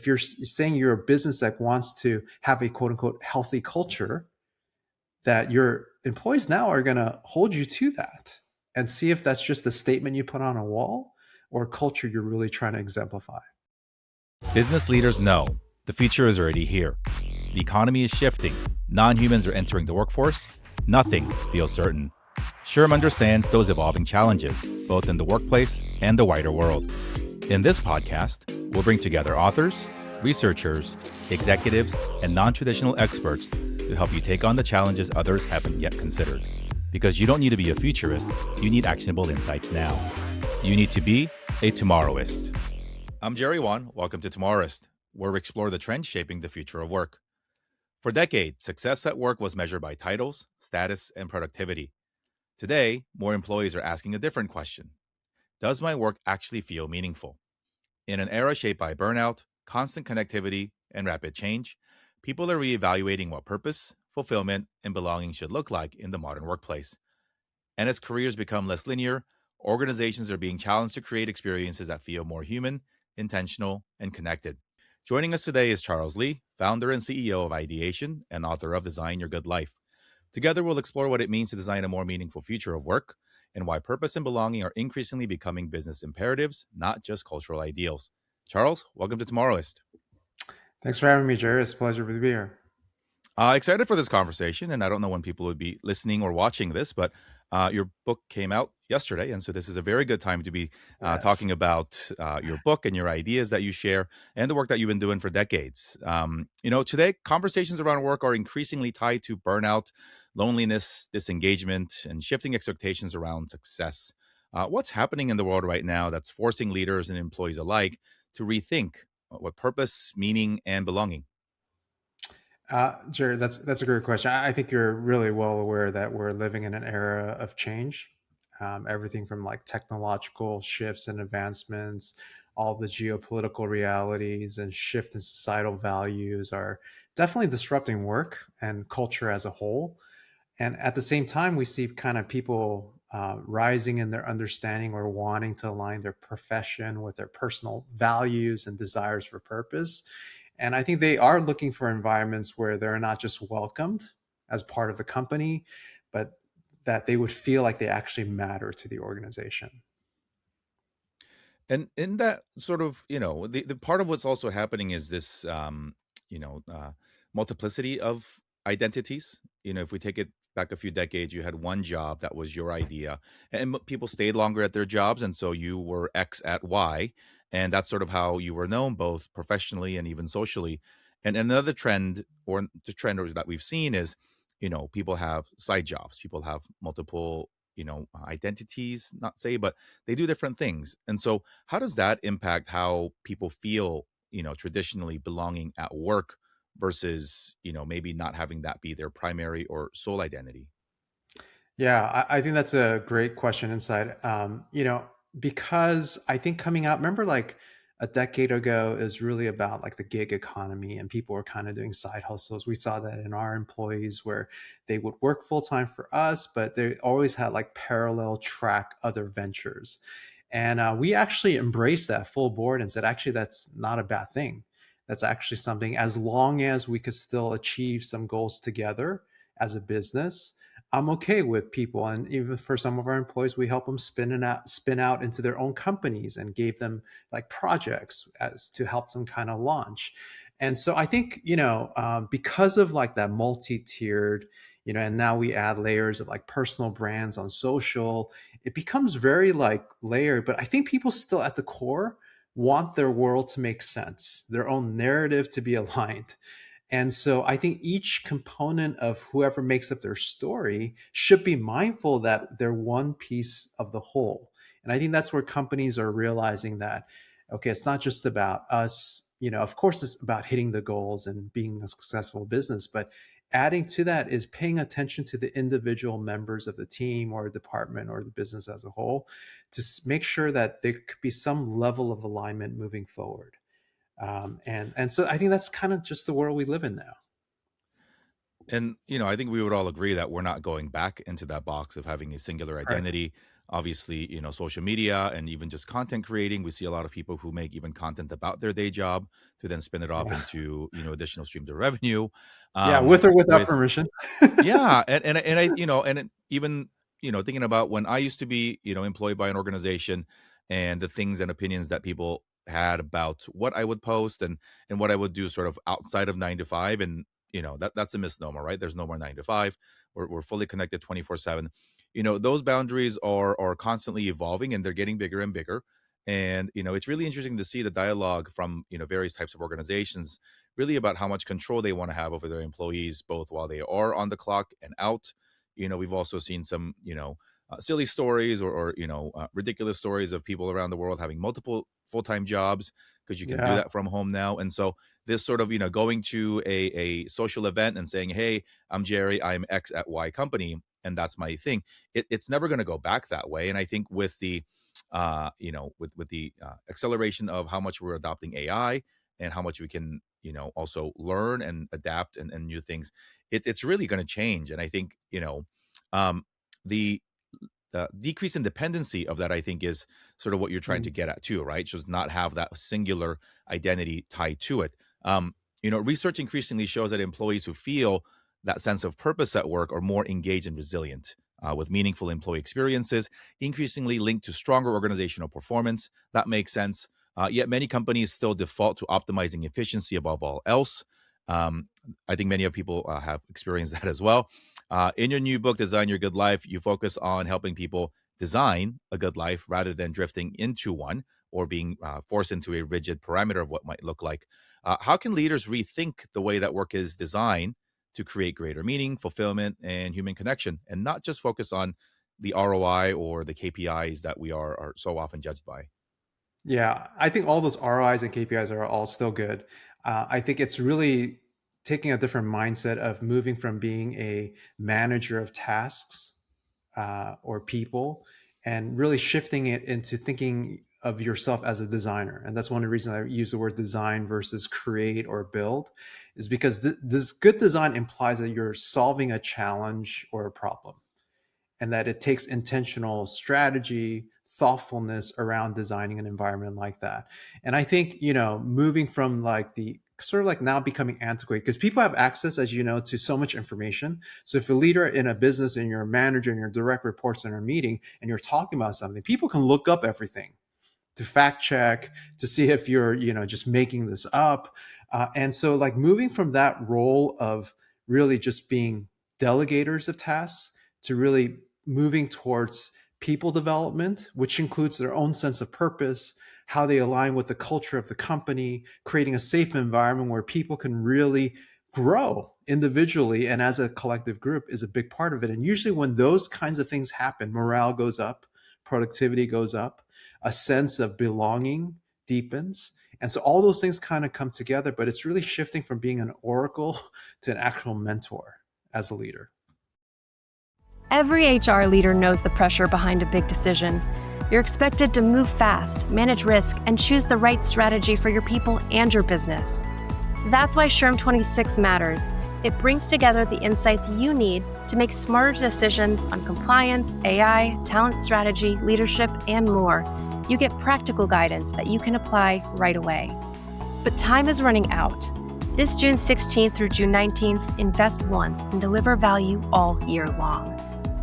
if you're saying you're a business that wants to have a quote unquote healthy culture, that your employees now are going to hold you to that and see if that's just a statement you put on a wall or a culture you're really trying to exemplify. Business leaders know the future is already here. The economy is shifting. Non-humans are entering the workforce. Nothing feels certain. SHRM understands those evolving challenges, both in the workplace and the wider world. In this podcast, we'll bring together authors, researchers, executives, and non-traditional experts to help you take on the challenges others haven't yet considered. Because you don't need to be a futurist, you need actionable insights now. You need to be a Tomorrowist. I'm Jerry Wan. Welcome to Tomorrowist, where we explore the trends shaping the future of work. For decades, success at work was measured by titles, status, and productivity. Today, more employees are asking a different question. Does my work actually feel meaningful? In an era shaped by burnout, constant connectivity, and rapid change, people are reevaluating what purpose, fulfillment, and belonging should look like in the modern workplace. And as careers become less linear, organizations are being challenged to create experiences that feel more human, intentional, and connected. Joining us today is Charles Lee, founder and CEO of Ideation and author of Design Your Good Life. Together, we'll explore what it means to design a more meaningful future of work and why purpose and belonging are increasingly becoming business imperatives, not just cultural ideals. Charles, welcome to Tomorrowist. Thanks for having me, Jerry. It's a pleasure to be here. Excited for this conversation, and I don't know when people would be listening or watching this, but your book came out yesterday, and so this is a very good time to be talking about your book and your ideas that you share and the work that you've been doing for decades. Today, conversations around work are increasingly tied to burnout, loneliness, disengagement, and shifting expectations around success. What's happening in the world right now that's forcing leaders and employees alike to rethink what purpose, meaning, and belonging? Jerry, that's a great question. I think you're really well aware that we're living in an era of change. Everything from like technological shifts and advancements, all the geopolitical realities and shift in societal values are definitely disrupting work and culture as a whole. And at the same time, we see kind of people rising in their understanding or wanting to align their profession with their personal values and desires for purpose. And I think they are looking for environments where they're not just welcomed as part of the company, but that they would feel like they actually matter to the organization. And in that sort of, the part of what's also happening is this, multiplicity of identities. If we take it back a few decades, you had one job that was your idea, and people stayed longer at their jobs. And so you were X at Y. And that's sort of how you were known, both professionally and even socially. And another trend, or the trend that we've seen is, people have side jobs, people have multiple identities, not say, but they do different things. And so how does that impact how people feel, traditionally belonging at work versus, maybe not having that be their primary or sole identity? Yeah, I think that's a great question inside. Because I think coming out, remember like a decade ago is really about like the gig economy and people were kind of doing side hustles. We saw that in our employees where they would work full time for us, but they always had like parallel track other ventures. And we actually embraced that full board and said, actually, that's not a bad thing. That's actually something, as long as we could still achieve some goals together as a business. I'm okay with people, and even for some of our employees, we help them spin out into their own companies, and gave them like projects as to help them kind of launch. And so I think because of like that multi-tiered, and now we add layers of like personal brands on social, it becomes very like layered. But I think people still at the core want their world to make sense, their own narrative to be aligned. And so I think each component of whoever makes up their story should be mindful that they're one piece of the whole. And I think that's where companies are realizing that, okay, it's not just about us. Of course, it's about hitting the goals and being a successful business, but adding to that is paying attention to the individual members of the team or department or the business as a whole to make sure that there could be some level of alignment moving forward. And so I think that's kind of just the world we live in now. And, I think we would all agree that we're not going back into that box of having a singular Right. identity. obviously, social media and even just content creating. We see a lot of people who make even content about their day job to then spin it off Yeah. into, additional streams of revenue. Yeah, with or without With permission. Yeah, and I even thinking about when I used to be employed by an organization, and the things and opinions that people had about what I would post and what I would do sort of outside of 9 to 5, and that's a misnomer, right? There's no more 9 to 5. We're fully connected 24/7. Those boundaries are constantly evolving, and they're getting bigger and bigger. And it's really interesting to see the dialogue from various types of organizations, really about how much control they want to have over their employees, both while they are on the clock and out. We've also seen some, silly stories or ridiculous stories of people around the world having multiple full-time jobs because you can do Yeah, that from home now. And so this sort of, going to a social event and saying, hey, I'm Jerry, I'm X at Y company, and that's my thing. It's never going to go back that way. And I think with the, with the acceleration of how much we're adopting AI and how much we can also learn and adapt and new things, it's really going to change. And I think um the decrease in dependency of that, I think, is sort of what you're trying to mm, get at too, right? Just not have that singular identity tied to it. Research increasingly shows that employees who feel that sense of purpose at work are more engaged and resilient, with meaningful employee experiences, increasingly linked to stronger organizational performance. That makes sense. Yet many companies still default to optimizing efficiency above all else. Um, I think many of people have experienced that as well. In your new book, Design Your Good Life, you focus on helping people design a good life rather than drifting into one or being forced into a rigid parameter of what might look like. How can leaders rethink the way that work is designed to create greater meaning, fulfillment, and human connection, and not just focus on the ROI or the KPIs that we are so often judged by? yeah. I think all those ROIs and KPIs are all still good. I think it's really taking a different mindset of moving from being a manager of tasks or people, and really shifting it into thinking of yourself as a designer. And that's one of the reasons I use the word design versus create or build, is because this good design implies that you're solving a challenge or a problem, and that it takes intentional strategy, thoughtfulness around designing an environment like that. And I think, moving from like the sort of like now becoming antiquated, because people have access, as you know, to so much information. So if a leader in a business and you're a manager and your direct reports in a meeting and you're talking about something, people can look up everything to fact check, to see if you're just making this up. And so like moving from that role of really just being delegators of tasks to really moving towards people development, which includes their own sense of purpose, how they align with the culture of the company, creating a safe environment where people can really grow individually and as a collective group, is a big part of it. And usually when those kinds of things happen, morale goes up, productivity goes up, a sense of belonging deepens. And so all those things kind of come together, but it's really shifting from being an oracle to an actual mentor as a leader. Every HR leader knows the pressure behind a big decision. You're expected to move fast, manage risk, and choose the right strategy for your people and your business. That's why SHRM 26 matters. It brings together the insights you need to make smarter decisions on compliance, AI, talent strategy, leadership, and more. You get practical guidance that you can apply right away. But time is running out. This June 16th through June 19th, invest once and deliver value all year long.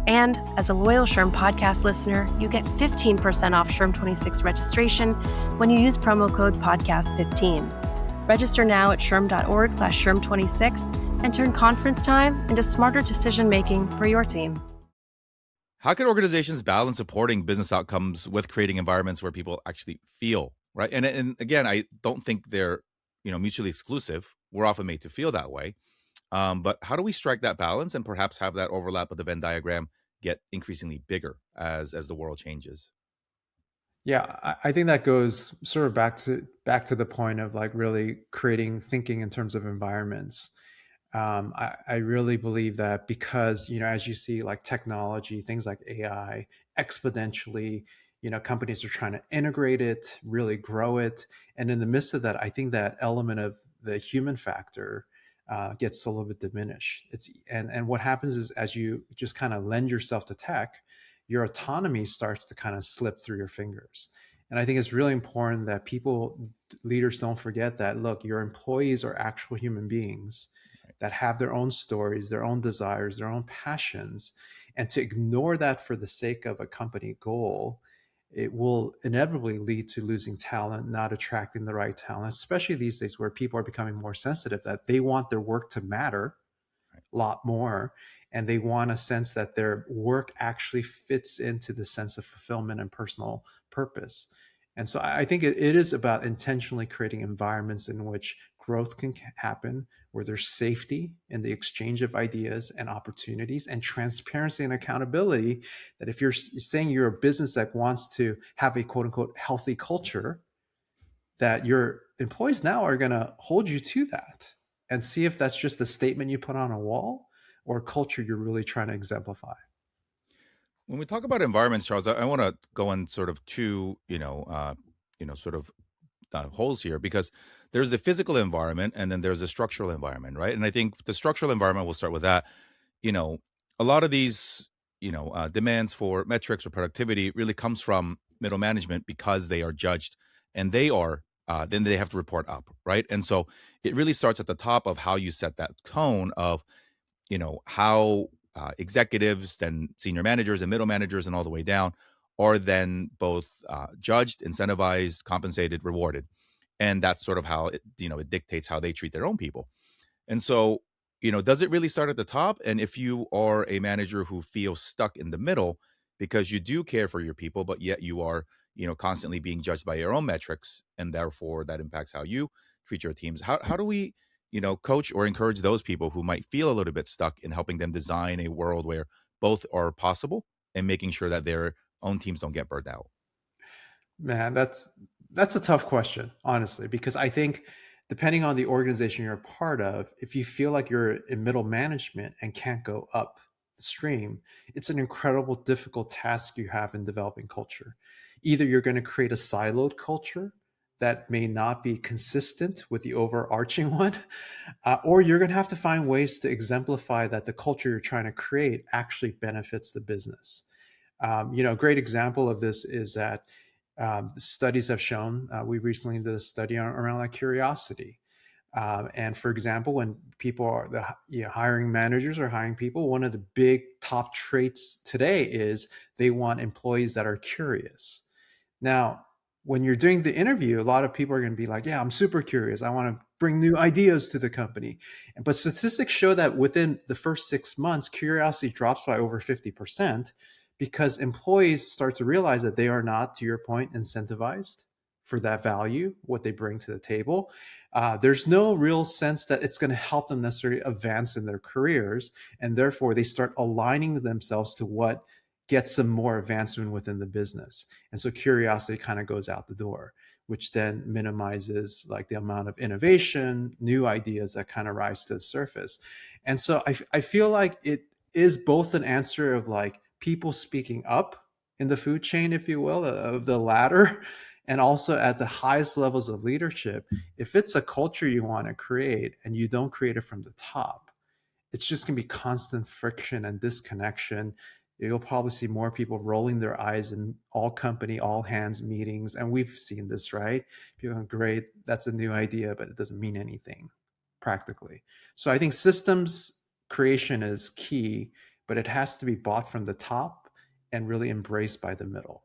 And as a loyal SHRM podcast listener, you get 15% off SHRM 26 registration when you use promo code podcast15. Register now at shrm.org/SHRM26 and turn conference time into smarter decision-making for your team. How can organizations balance supporting business outcomes with creating environments where people actually feel right? And again, I don't think they're mutually exclusive. We're often made to feel that way, but how do we strike that balance and perhaps have that overlap of the Venn diagram get increasingly bigger as the world changes? Yeah, I think that goes sort of back to the point of like really creating thinking in terms of environments. I really believe that because, as you see, like technology, things like AI exponentially, companies are trying to integrate it, really grow it. And in the midst of that, I think that element of the human factor gets a little bit diminished. And what happens is as you just kind of lend yourself to tech, your autonomy starts to kind of slip through your fingers. And I think it's really important that leaders don't forget that, look, your employees are actual human beings that have their own stories, their own desires, their own passions. And to ignore that for the sake of a company goal, it will inevitably lead to losing talent, not attracting the right talent, especially these days where people are becoming more sensitive that they want their work to matter Right. a lot more. And they want a sense that their work actually fits into the sense of fulfillment and personal purpose. And so I think it is about intentionally creating environments in which growth can happen, where there's safety in the exchange of ideas and opportunities, and transparency and accountability. That if you're saying you're a business that wants to have a quote unquote healthy culture, that your employees now are going to hold you to that and see if that's just a statement you put on a wall or a culture you're really trying to exemplify. When we talk about environments, Charles, I want to go in sort of two, sort of holes here, because there's the physical environment and then there's the structural environment, right? And I think the structural environment, we'll start with that. You know, a lot of these, demands for metrics or productivity really comes from middle management because they are judged and then they have to report up, right? And so it really starts at the top of how you set that tone of, how executives, then senior managers and middle managers and all the way down are then both judged, incentivized, compensated, rewarded. And that's sort of how it dictates how they treat their own people. And so, does it really start at the top? And if you are a manager who feels stuck in the middle because you do care for your people, but yet you are, constantly being judged by your own metrics, and therefore that impacts how you treat your teams. How do we, coach or encourage those people who might feel a little bit stuck in helping them design a world where both are possible and making sure that their own teams don't get burned out? Man, that's a tough question, honestly, because I think depending on the organization you're a part of, if you feel like you're in middle management and can't go up the stream, it's an incredible difficult task you have in developing culture. Either you're going to create a siloed culture that may not be consistent with the overarching one, or you're going to have to find ways to exemplify that the culture you're trying to create actually benefits the business. A great example of this is that studies have shown, we recently did a study around like curiosity. And for example, when people are hiring managers or hiring people, one of the big top traits today is they want employees that are curious. Now, when you're doing the interview, a lot of people are going to be like, yeah, I'm super curious. I want to bring new ideas to the company. But statistics show that within the first 6 months, curiosity drops by over 50% because employees start to realize that they are not, to your point, incentivized for that value, what they bring to the table. There's no real sense that it's going to help them necessarily advance in their careers. And therefore, they start aligning themselves to what gets them more advancement within the business. And so curiosity kind of goes out the door, which then minimizes like the amount of innovation, new ideas that kind of rise to the surface. And so I feel like it is both an answer of like people speaking up in the food chain, if you will, of the ladder, and also at the highest levels of leadership. If it's a culture you want to create and you don't create it from the top, it's just going to be constant friction and disconnection. You'll probably see more people rolling their eyes in all company, all hands meetings. And we've seen this, right? People are great. That's a new idea, but it doesn't mean anything practically. So I think systems creation is key, but it has to be bought from the top and really embraced by the middle.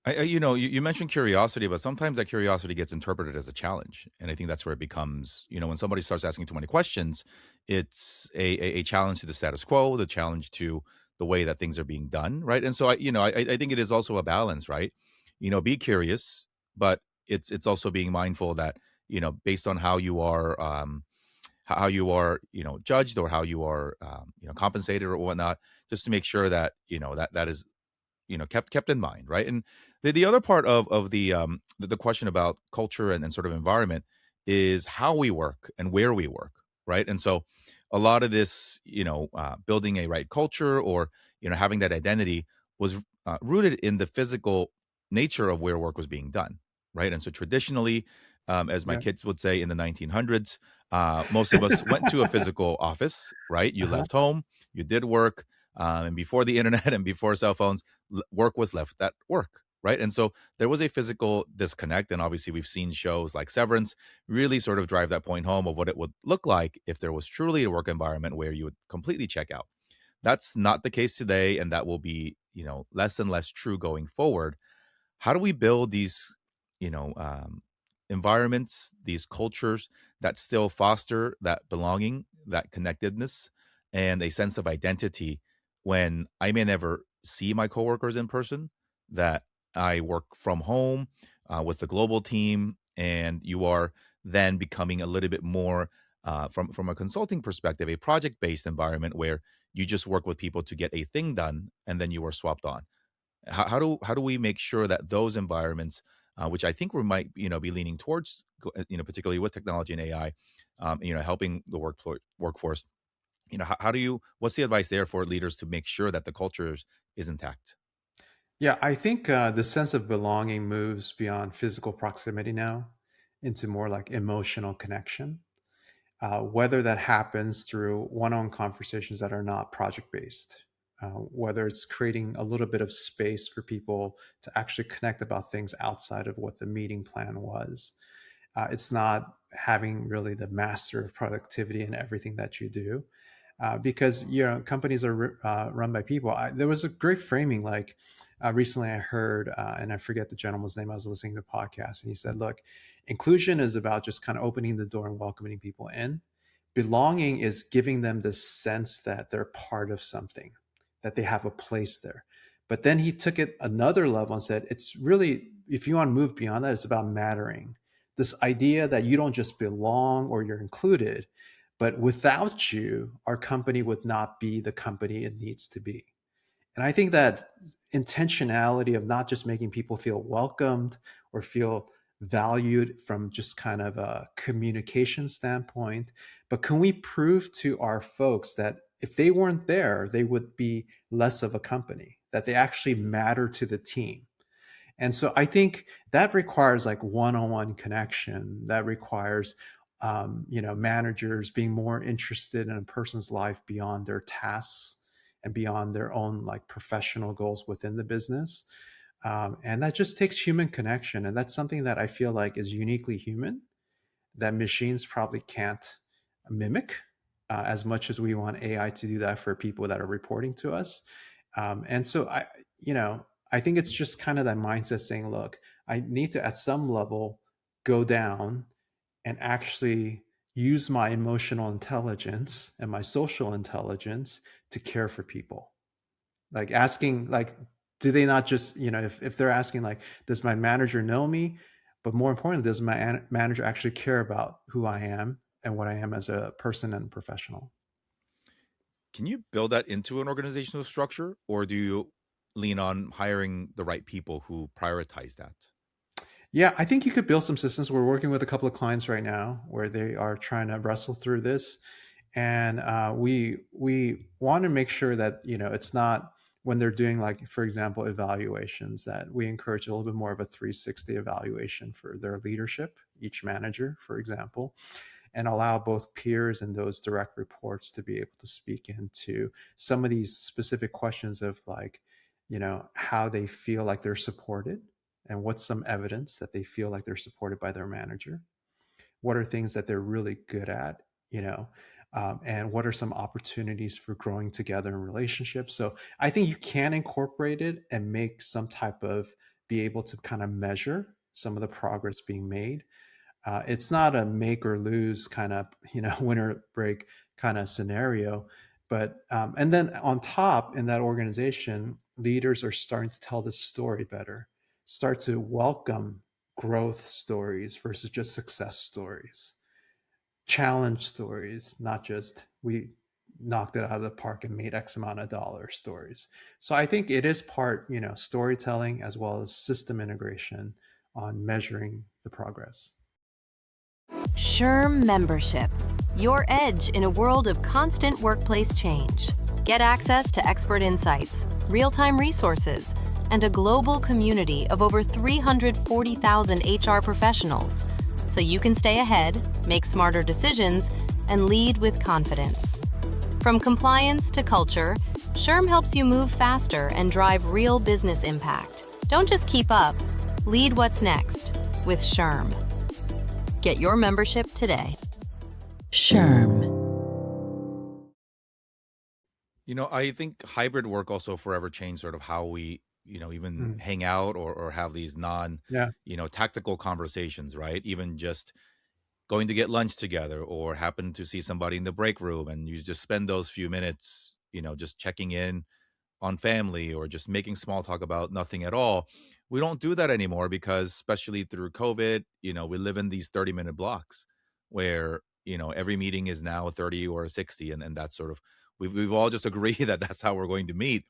You mentioned curiosity, but sometimes that curiosity gets interpreted as a challenge, and I think that's where it becomes, when somebody starts asking too many questions, it's a challenge to the status quo, the challenge to the way that things are being done, right? And so I think it is also a balance, right? Be curious, but it's also being mindful that based on how you are judged, or how you are compensated or whatnot, just to make sure that that is kept in mind, right? And the other part of the question about culture and sort of environment is how we work and where we work, right? And so a lot of this, building a right culture, or having that identity was rooted in the physical nature of where work was being done, right? And so traditionally, as my Yeah. kids would say in the 1900s, most of us went to a physical office, right? You Uh-huh. left home, you did work, And before the internet and before cell phones, work was left at work, right? And so there was a physical disconnect. And obviously, we've seen shows like Severance really sort of drive that point home of what it would look like if there was truly a work environment where you would completely check out. That's not the case today, and that will be, less and less true going forward. How do we build these, you know, um, environments, these cultures that still foster that belonging, that connectedness, and a sense of identity when I may never see my coworkers in person, that I work from home with the global team, and you are then becoming a little bit more from a consulting perspective, a project based environment where you just work with people to get a thing done, and then you are swapped on. How do we make sure that those environments, which I think we might be leaning towards, particularly with technology and AI, helping the workforce. How do you? What's the advice there for leaders to make sure that the culture is intact? Yeah, I think the sense of belonging moves beyond physical proximity now into more like emotional connection. Whether that happens through one-on-one conversations that are not project-based, whether it's creating a little bit of space for people to actually connect about things outside of what the meeting plan was. It's not having really the master of productivity in everything that you do, because companies are run by people. There was a great framing. Like recently, I heard, and I forget the gentleman's name. I was listening to a podcast, and he said, "Look, inclusion is about just kind of opening the door and welcoming people in. Belonging is giving them the sense that they're part of something, that they have a place there." But then he took it another level and said, "It's really, if you want to move beyond that, it's about mattering. This idea that you don't just belong or you're included, but without you, our company would not be the company it needs to be." And I think that intentionality of not just making people feel welcomed or feel valued from just kind of a communication standpoint, but can we prove to our folks that if they weren't there, they would be less of a company, that they actually matter to the team? And so I think that requires like one-on-one connection. That requires, managers being more interested in a person's life beyond their tasks and beyond their own like professional goals within the business. And that just takes human connection. And that's something that I feel like is uniquely human that machines probably can't mimic as much as we want AI to do that for people that are reporting to us. And so I think it's just kind of that mindset saying, look, I need to at some level go down and actually use my emotional intelligence and my social intelligence to care for people. Like asking, like, do they not just, if they're asking like, does my manager know me? But more importantly, does my manager actually care about who I am and what I am as a person and professional? Can you build that into an organizational structure, or do you lean on hiring the right people who prioritize that? Yeah, I think you could build some systems. We're working with a couple of clients right now where they are trying to wrestle through this, and we want to make sure that it's not when they're doing like, for example, evaluations, that we encourage a little bit more of a 360 evaluation for their leadership, each manager, for example, and allow both peers and those direct reports to be able to speak into some of these specific questions of like, how they feel like they're supported and what's some evidence that they feel like they're supported by their manager. What are things that they're really good at, and what are some opportunities for growing together in relationships? So I think you can incorporate it and make some type of, be able to kind of measure some of the progress being made. It's not a make or lose kind of, winner break kind of scenario. But, and then on top in that organization, leaders are starting to tell this story better, start to welcome growth stories versus just success stories, challenge stories, not just we knocked it out of the park and made X amount of dollars stories. So I think it is part, storytelling as well as system integration on measuring the progress. SHRM membership. Your edge in a world of constant workplace change. Get access to expert insights, real-time resources, and a global community of over 340,000 HR professionals, so you can stay ahead, make smarter decisions, and lead with confidence. From compliance to culture, SHRM helps you move faster and drive real business impact. Don't just keep up, lead what's next with SHRM. Get your membership today. SHRM. I think hybrid work also forever changed sort of how we, even Mm. hang out or have these Yeah. tactical conversations, right? Even just going to get lunch together or happen to see somebody in the break room and you just spend those few minutes, just checking in on family or just making small talk about nothing at all. We don't do that anymore because, especially through COVID, we live in these 30-minute blocks where, every meeting is now a 30 or a 60. And that's sort of, we've all just agreed that that's how we're going to meet.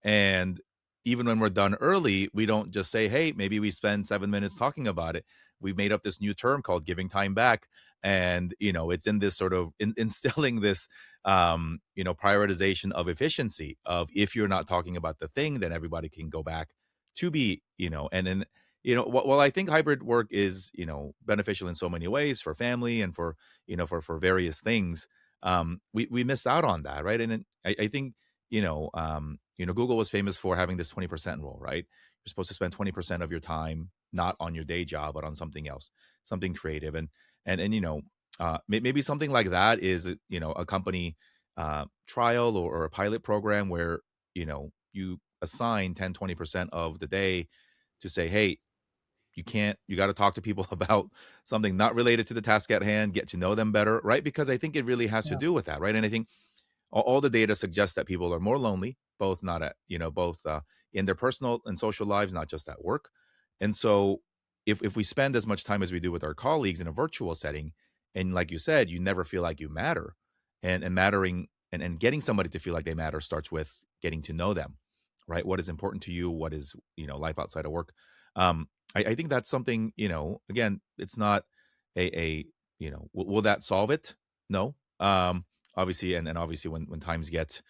And even when we're done early, we don't just say, hey, maybe we spend 7 minutes talking about it. We've made up this new term called giving time back. And, it's in this sort of instilling this, prioritization of efficiency of if you're not talking about the thing, then everybody can go back to be, and then, while I think hybrid work is, beneficial in so many ways for family and for, for various things, we miss out on that. Right. And I think, Google was famous for having this 20% rule, right? You're supposed to spend 20% of your time not on your day job, but on something else, something creative. And maybe something like that is, a company trial or a pilot program where, you assign 10-20% of the day to say, hey, you got to talk to people about something not related to the task at hand, get to know them better, right? Because I think it really has to Yeah. do with that, right? And I think all the data suggests that people are more lonely, both not at both in their personal and social lives, not just at work. And so if we spend as much time as we do with our colleagues in a virtual setting, and like you said, you never feel like you matter, and mattering and getting somebody to feel like they matter starts with getting to know them, right? What is important to you? What is life outside of work? I think that's something, again, it's not a will that solve it? No. Obviously, and obviously when times get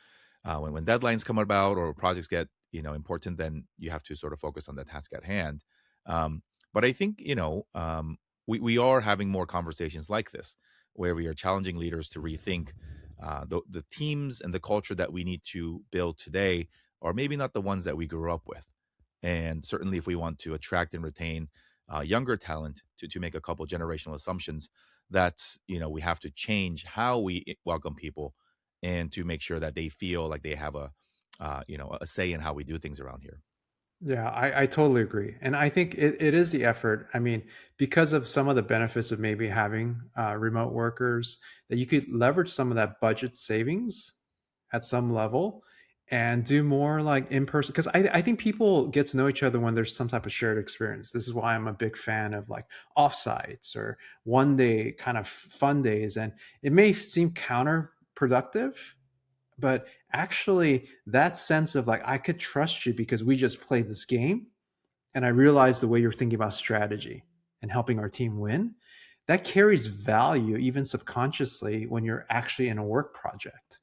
when deadlines come about or projects get important, then you have to sort of focus on the task at hand. But I think we are having more conversations like this where we are challenging leaders to rethink the teams and the culture that we need to build today are maybe not the ones that we grew up with. And certainly if we want to attract and retain younger talent, to make a couple generational assumptions, that we have to change how we welcome people and to make sure that they feel like they have a say in how we do things around here. Yeah, I totally agree. And I think it is the effort. I mean, because of some of the benefits of maybe having remote workers, that you could leverage some of that budget savings at some level and do more like in person. Because I think people get to know each other when there's some type of shared experience. This is why I'm a big fan of like offsites or one day kind of fun days. And it may seem counterproductive, but actually that sense of like I could trust you because we just played this game and I realized the way you're thinking about strategy and helping our team win, that carries value even subconsciously when you're actually in a work project.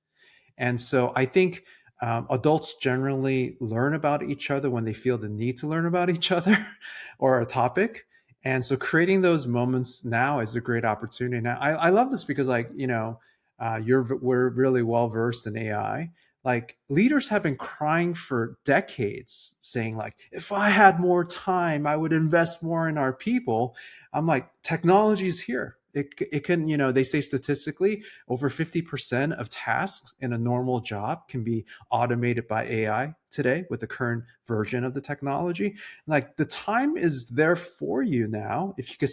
And so I think adults generally learn about each other when they feel the need to learn about each other or a topic. And so creating those moments now is a great opportunity. Now, I love this because, like, we're really well versed in AI. Like leaders have been crying for decades, saying like, if I had more time, I would invest more in our people. I'm like, technology is here. It can, they say statistically over 50% of tasks in a normal job can be automated by AI today with the current version of the technology. Like the time is there for you now. If you could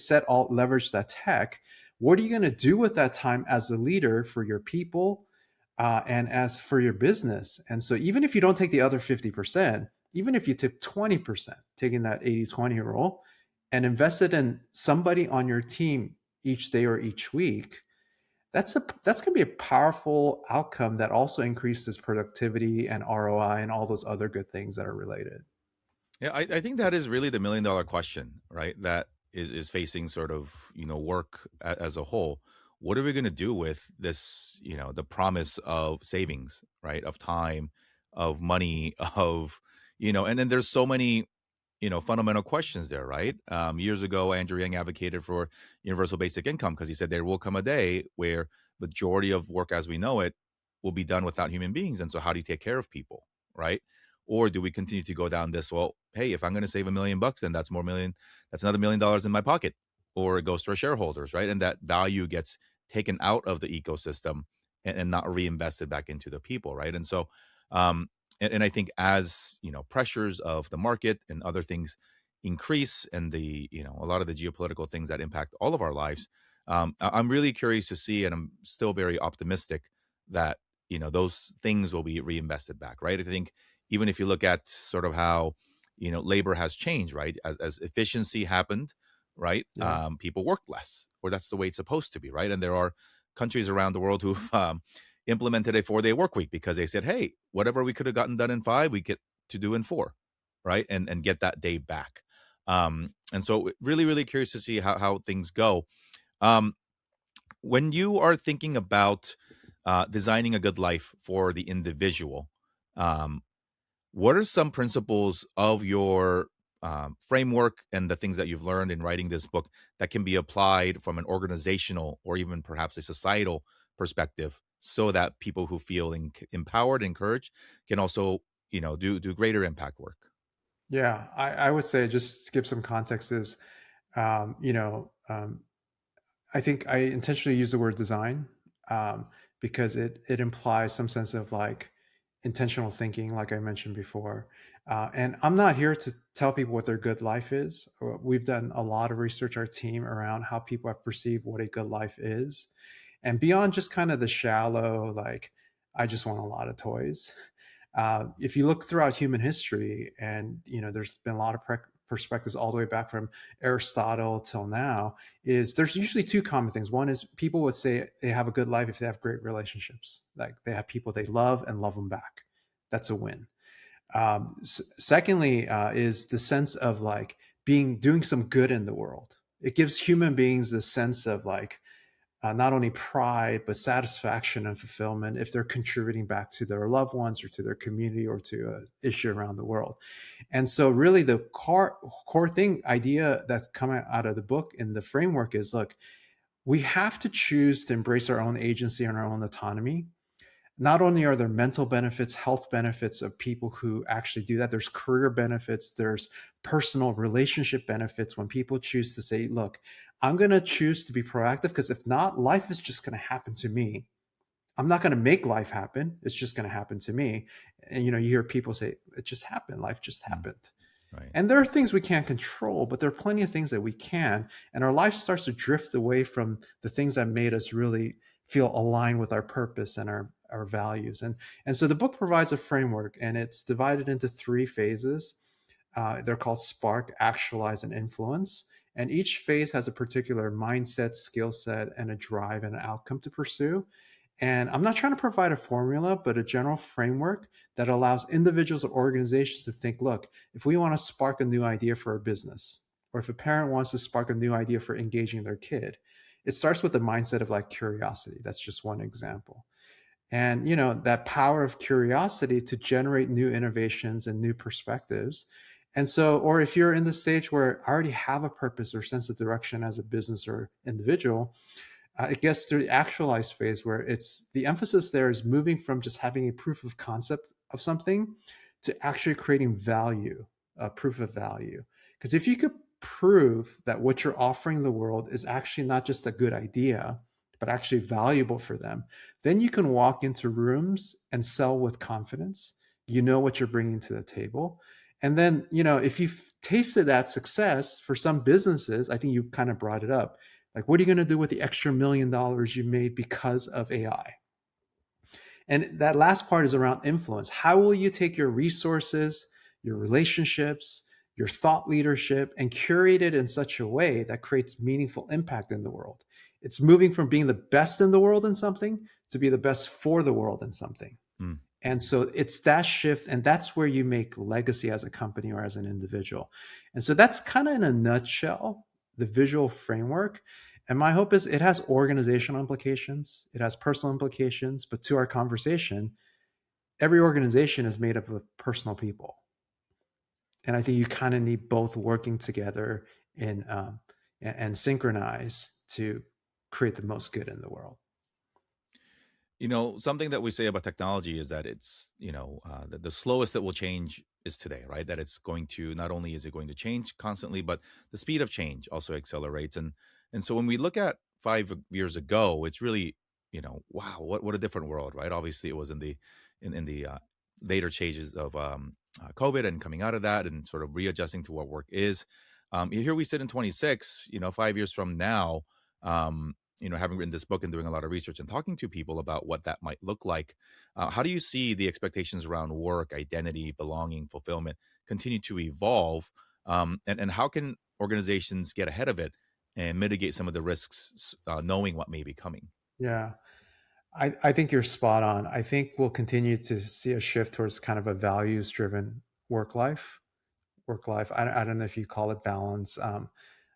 leverage that tech, what are you going to do with that time as a leader for your people and as for your business? And so even if you don't take the other 50%, even if you took 20%, taking that 80-20 rule and invest it in somebody on your team each day or each week, that's going to be a powerful outcome that also increases productivity and ROI and all those other good things that are related. Yeah, I think that is really the million-dollar question, right? That is facing sort of work as a whole. What are we going to do with this? The promise of savings, right? Of time, of money, of and then there's so many fundamental questions there, right? Years ago, Andrew Yang advocated for universal basic income because he said there will come a day where majority of work as we know it will be done without human beings. And so, how do you take care of people, right? Or do we continue to go down this? Well, hey, if I'm going to save $1 million, then that's another $1 million in my pocket, or it goes to our shareholders, right? And that value gets taken out of the ecosystem and not reinvested back into the people, right? And so, um, and I think as pressures of the market and other things increase, and a lot of the geopolitical things that impact all of our lives, I'm really curious to see, and I'm still very optimistic that those things will be reinvested back, right? I think even if you look at sort of how labor has changed, right? As efficiency happened, right? Yeah. People worked less, or that's the way it's supposed to be, right? And there are countries around the world who've implemented a 4-day work week because they said, hey, whatever we could have gotten done in 5, we get to do in 4, right? And get that day back. And so really, really curious to see how things go. Um, when you are thinking about designing a good life for the individual, um, what are some principles of your framework and the things that you've learned in writing this book that can be applied from an organizational or even perhaps a societal perspective, so that people who feel empowered, encouraged, can also do greater impact work? Yeah, I would say, just to give some context, is um, you know um, I think I intentionally use the word design, um, because it implies some sense of like intentional thinking, like I mentioned before. And I'm not here to tell people what their good life is. We've done a lot of research, our team, around how people have perceived what a good life is, and beyond just kind of the shallow, like, I just want a lot of toys. If you look throughout human history, and there's been a lot of perspectives all the way back from Aristotle till now, is there's usually two common things. One is people would say they have a good life if they have great relationships, like they have people they love and love them back. That's a win. Secondly, is the sense of like doing some good in the world. It gives human beings the sense of like, not only pride, but satisfaction and fulfillment if they're contributing back to their loved ones or to their community or to an issue around the world. And so, really, the core thing idea that's coming out of the book in the framework is, look, we have to choose to embrace our own agency and our own autonomy. Not only are there mental benefits, health benefits of people who actually do that, there's career benefits, there's personal relationship benefits when people choose to say, look, I'm going to choose to be proactive, because if not, life is just going to happen to me. I'm not going to make life happen. It's just going to happen to me. And you hear people say, it just happened. Life just Mm, happened. right. And there are things we can't control, but there are plenty of things that we can. And our life starts to drift away from the things that made us really feel aligned with our purpose and our values. And so the book provides a framework, and it's divided into 3 phases. They're called Spark, Actualize, and Influence. And each phase has a particular mindset, skill set, and a drive and an outcome to pursue. And I'm not trying to provide a formula, but a general framework that allows individuals or organizations to think, look, if we want to spark a new idea for a business, or if a parent wants to spark a new idea for engaging their kid, it starts with the mindset of like curiosity. That's just one example. And that power of curiosity to generate new innovations and new perspectives. And so, or if you're in the stage where I already have a purpose or sense of direction as a business or individual, it gets through the actualized phase, where it's the emphasis there is moving from just having a proof of concept of something to actually creating value, a proof of value. Because if you could prove that what you're offering the world is actually not just a good idea, but actually valuable for them, then you can walk into rooms and sell with confidence. You know what you're bringing to the table. And then, if you've tasted that success for some businesses, I think you kind of brought it up. Like, what are you going to do with the extra $1 million you made because of AI? And that last part is around influence. How will you take your resources, your relationships, your thought leadership, and curate it in such a way that creates meaningful impact in the world? It's moving from being the best in the world in something to be the best for the world in something. Mm. And so it's that shift, and that's where you make legacy as a company or as an individual. And so that's kind of, in a nutshell, the visual framework. And my hope is it has organizational implications, it has personal implications, but to our conversation, every organization is made up of personal people. And I think you kind of need both working together in and synchronize to create the most good in the world. Something that we say about technology is that it's, the slowest that will change is today, right? That it's going to, not only is it going to change constantly, but the speed of change also accelerates. And so when we look at 5 years ago, it's really, wow, what a different world, right? Obviously, it was in the later changes of COVID and coming out of that and sort of readjusting to what work is. Here we sit in 26, 5 years from now. Having written this book and doing a lot of research and talking to people about what that might look like, how do you see the expectations around work, identity, belonging, fulfillment continue to evolve? And how can organizations get ahead of it and mitigate some of the risks, knowing what may be coming? Yeah. I think you're spot on. I think we'll continue to see a shift towards kind of a values driven work life. Work life. I don't know if you call it balance.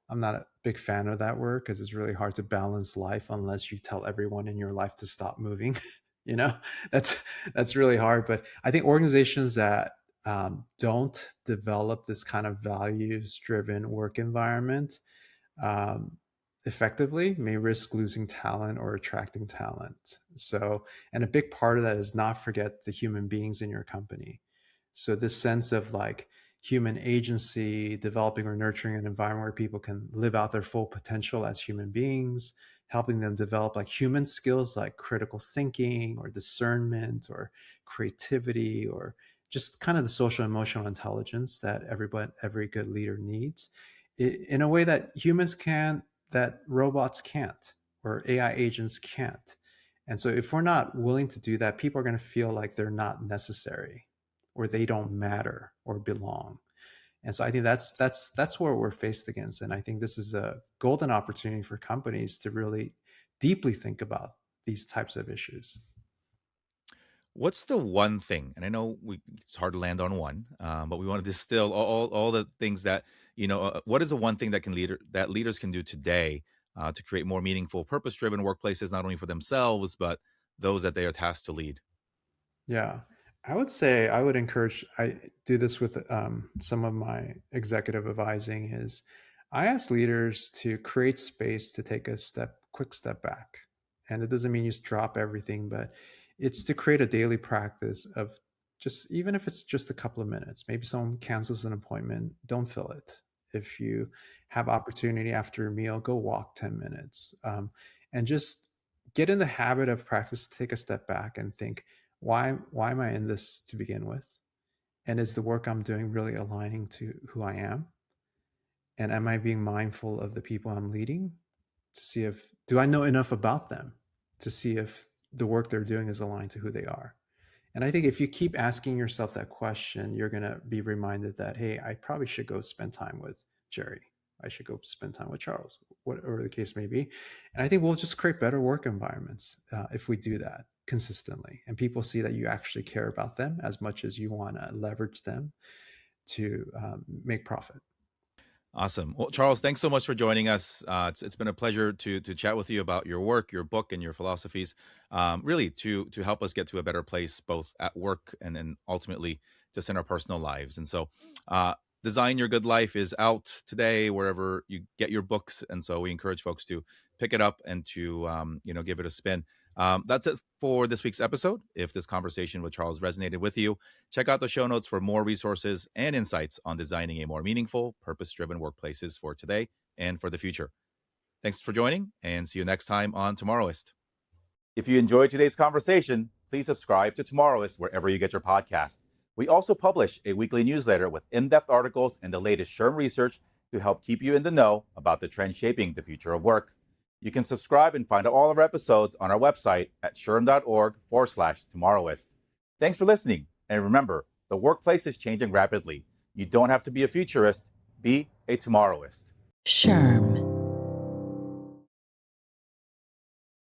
I'm not a big fan of that word because it's really hard to balance life unless you tell everyone in your life to stop moving. you know, that's that's really hard. But I think organizations that don't develop this kind of values driven work environment um, effectively may risk losing talent or attracting talent. So, and a big part of that is not forget the human beings in your company. So, this sense of like human agency, developing or nurturing an environment where people can live out their full potential as human beings, helping them develop like human skills like critical thinking or discernment or creativity or just kind of the social emotional intelligence that every good leader needs in a way that humans can, that robots can't, or AI agents can't. And so, if we're not willing to do that, people are going to feel like they're not necessary, or they don't matter, or belong. And so, I think that's where we're faced against. And I think this is a golden opportunity for companies to really deeply think about these types of issues. What's the one thing? And I know it's hard to land on one, but we want to distill all the things that what is the one thing that leaders can do today to create more meaningful, purpose-driven workplaces, not only for themselves but those that they are tasked to lead? Yeah. I would say I would encourage, I do this with some of my executive advising is I ask leaders to create space to take a quick step back. And it doesn't mean you just drop everything, but it's to create a daily practice of just, even if it's just a couple of minutes, maybe someone cancels an appointment, don't fill it. If you have opportunity after a meal, go walk 10 minutes and just get in the habit of practice, take a step back and think, why am I in this to begin with? And is the work I'm doing really aligning to who I am? And am I being mindful of the people I'm leading to see if do I know enough about them to see if the work they're doing is aligned to who they are? And I think if you keep asking yourself that question, you're going to be reminded that, hey, I probably should go spend time with Jerry. I should go spend time with Charles, whatever the case may be. And I think we'll just create better work environments if we do that consistently. And people see that you actually care about them as much as you want to leverage them to make profit. Awesome. Well, Charles, thanks so much for joining us. It's been a pleasure to chat with you about your work, your book, and your philosophies. Really, to help us get to a better place, both at work and then ultimately just in our personal lives. And so, Design Your Good Life is out today wherever you get your books, and so we encourage folks to pick it up and to give it a spin. That's it for this week's episode. If this conversation with Charles resonated with you, check out the show notes for more resources and insights on designing a more meaningful, purpose-driven workplaces for today and for the future. Thanks for joining, and see you next time on Tomorrowist. If you enjoyed today's conversation, please subscribe to Tomorrowist wherever you get your podcast. We also publish a weekly newsletter with in-depth articles and the latest SHRM research to help keep you in the know about the trends shaping the future of work. You can subscribe and find all of our episodes on our website at shrm.org/Tomorrowist. Thanks for listening. And remember, the workplace is changing rapidly. You don't have to be a futurist, be a Tomorrowist. SHRM.